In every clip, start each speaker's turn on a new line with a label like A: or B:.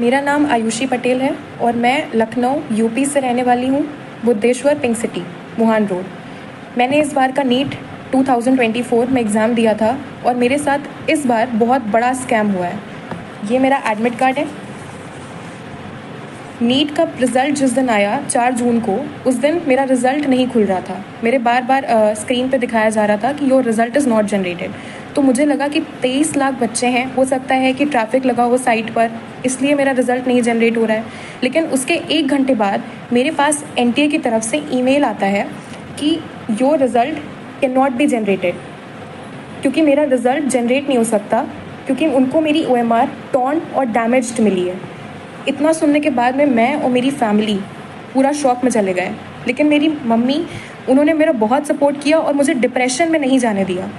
A: मेरा नाम आयुषी पटेल है और मैं लखनऊ यूपी से रहने वाली हूँ, बुद्धेश्वर पिंक सिटी, मुहान रोड। मैंने इस बार का नीट 2024 में एग्ज़ाम दिया था और मेरे साथ इस बार बहुत बड़ा स्कैम हुआ है। ये मेरा एडमिट कार्ड है। नीट का रिज़ल्ट जिस दिन आया 4 जून को, उस दिन मेरा रिज़ल्ट नहीं खुल रहा था। मेरे बार बार स्क्रीन पे दिखाया जा रहा था कि your result is not generated. तो मुझे लगा कि 23 लाख बच्चे हैं, हो सकता है कि ट्रैफिक लगा हो साइट पर, इसलिए मेरा रिज़ल्ट नहीं जनरेट हो रहा है। लेकिन उसके 1 घंटे बाद मेरे पास एनटीए की तरफ से ईमेल आता है कि your result can not be generated, क्योंकि मेरा रिज़ल्ट जनरेट नहीं हो सकता, क्योंकि उनको मेरी OMR टॉर्न और डैमेज्ड मिली है। इतना सुनने के बाद में मैं और मेरी फैमिली पूरा शॉक में चले गए। लेकिन मेरी मम्मी, उन्होंने मेरा बहुत सपोर्ट किया और मुझे डिप्रेशन में नहीं जाने दिया,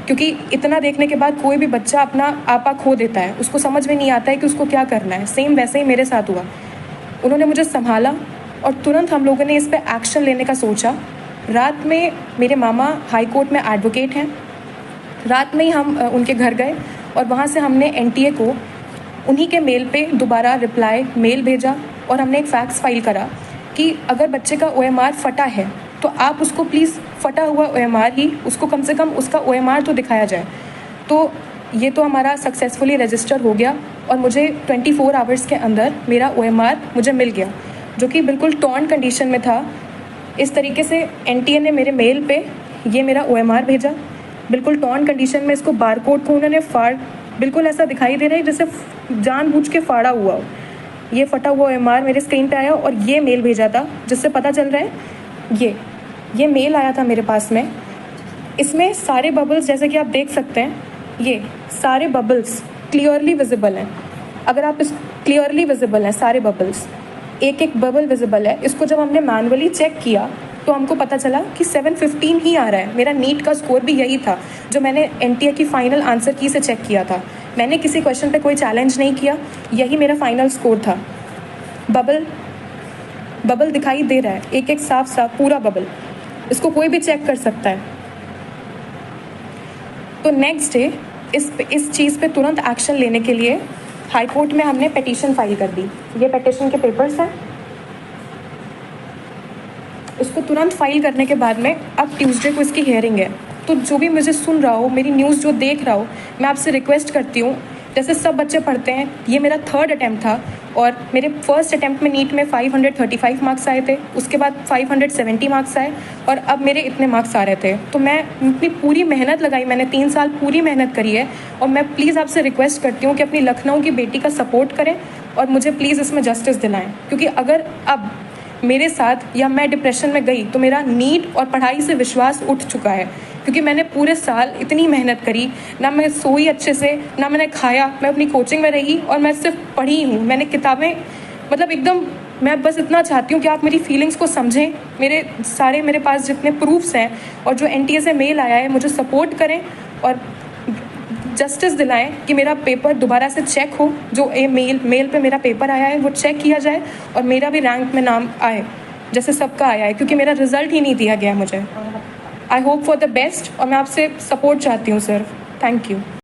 A: क्योंकि इतना देखने के बाद कोई भी बच्चा अपना आपा खो देता है, उसको समझ में नहीं आता है कि उसको क्या करना है। सेम वैसे ही मेरे साथ हुआ। उन्होंने मुझे संभाला और तुरंत हम लोगों ने इस पर एक्शन लेने का सोचा। रात में मेरे मामा हाई कोर्ट में एडवोकेट हैं। रात में ही हम उनके घर गए और वहाँ से हमने एनटीए को उन्हीं के मेल पे दोबारा रिप्लाई मेल भेजा और हमने एक फैक्स फाइल करा कि अगर बच्चे का OMR फटा है तो आप उसको प्लीज़ फटा हुआ OMR ही, उसको कम से कम उसका OMR तो दिखाया जाए। तो ये तो हमारा सक्सेसफुली रजिस्टर हो गया और मुझे 24 आवर्स के अंदर मेरा OMR मुझे मिल गया, जो कि बिल्कुल टॉर्न कंडीशन में था। इस तरीके से एनटीए ने मेरे मेल पे ये मेरा OMR भेजा, बिल्कुल टॉर्न कंडीशन में। इसको बारकोड को उन्होंने बिल्कुल ऐसा दिखाई दे रहा है जैसे जानबूझ के फाड़ा हुआ हो। ये फटा हुआ OMR मेरे स्क्रीन पे आया और ये मेल भेजा था, जिससे पता चल रहा है ये मेल आया था मेरे पास में। इसमें सारे बबल्स, जैसे कि आप देख सकते हैं, ये सारे बबल्स क्लियरली विजिबल हैं। अगर आप इस क्लियरली विजिबल हैं सारे बबल्स, एक एक बबल विजिबल है। इसको जब हमने मैनुअली चेक किया तो हमको पता चला कि 715 ही आ रहा है। मेरा नीट का स्कोर भी यही था जो मैंने एनटीए की फाइनल आंसर की से चेक किया था। मैंने किसी क्वेश्चन पे कोई चैलेंज नहीं किया, यही मेरा फाइनल स्कोर था। बबल दिखाई दे रहा है, एक एक साफ साफ पूरा बबल, इसको कोई भी चेक कर सकता है। तो नेक्स्ट डे इस चीज़ पे तुरंत एक्शन लेने के लिए हाई कोर्ट में हमने पिटीशन फाइल कर दी। ये पिटीशन के पेपर्स हैं। इसको तुरंत फाइल करने के बाद में अब ट्यूसडे को इसकी हियरिंग है। तो जो भी मुझे सुन रहा हो, मेरी न्यूज़ जो देख रहा हो, मैं आपसे रिक्वेस्ट करती हूँ, जैसे सब बच्चे पढ़ते हैं, ये मेरा 3rd अटैम्प्ट था और मेरे फर्स्ट अटैम्प्ट में नीट में 535 मार्क्स आए थे, उसके बाद 570 मार्क्स आए और अब मेरे इतने मार्क्स आ रहे थे। तो मैं अपनी पूरी मेहनत लगाई, मैंने 3 साल पूरी मेहनत करी है और मैं प्लीज़ आपसे रिक्वेस्ट करती हूँ कि अपनी लखनऊ की बेटी का सपोर्ट करें और मुझे प्लीज़ इसमें जस्टिस दिलाएं, क्योंकि अगर अब मेरे साथ या मैं डिप्रेशन में गई तो मेरा नीट और पढ़ाई से विश्वास उठ चुका है, क्योंकि मैंने पूरे साल इतनी मेहनत करी, ना मैं सोई अच्छे से, ना मैंने खाया, मैं अपनी कोचिंग में रही और मैं सिर्फ पढ़ी हूँ। मैंने किताबें, मतलब एकदम, मैं बस इतना चाहती हूँ कि आप मेरी फीलिंग्स को समझें। मेरे पास जितने प्रूफ्स हैं और जो एनटीए से मेल आया है, मुझे सपोर्ट करें और जस्टिस दिलाएं कि मेरा पेपर दोबारा से चेक हो। जो मेल पे मेरा पेपर आया है वो चेक किया जाए और मेरा भी रैंक में नाम आए जैसे सबका आया है, क्योंकि मेरा रिजल्ट ही नहीं दिया गया मुझे। I hope for the best और मैं आपसे सपोर्ट चाहती हूँ सर। Thank you.